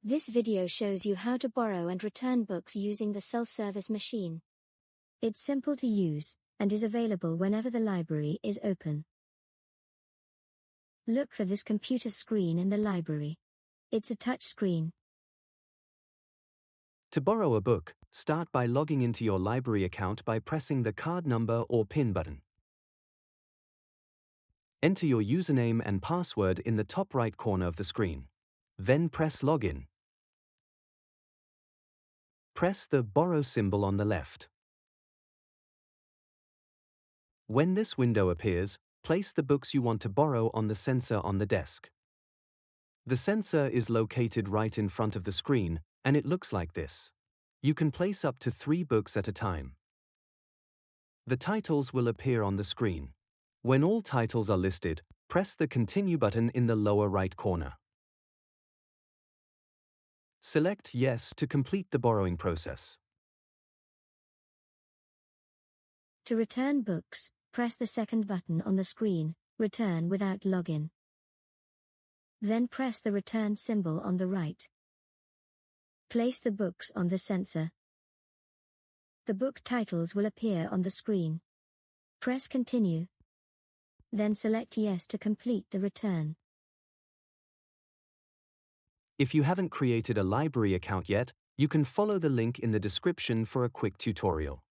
This video shows you how to borrow and return books using the self-service machine. It's simple to use, and is available whenever the library is open. Look for this computer screen in the library. It's a touch screen. To borrow a book, start by logging into your library account by pressing the card number or PIN button. Enter your username and password in the top right corner of the screen. Then press Login. Press the Borrow symbol on the left. When this window appears, place the books you want to borrow on the sensor on the desk. The sensor is located right in front of the screen, and it looks like this. You can place up to 3 books at a time. The titles will appear on the screen. When all titles are listed, press the Continue button in the lower right corner. Select Yes to complete the borrowing process. To return books, press the second button on the screen, Return without login. Then press the return symbol on the right. Place the books on the sensor. The book titles will appear on the screen. Press Continue. Then select Yes to complete the return. If you haven't created a library account yet, you can follow the link in the description for a quick tutorial.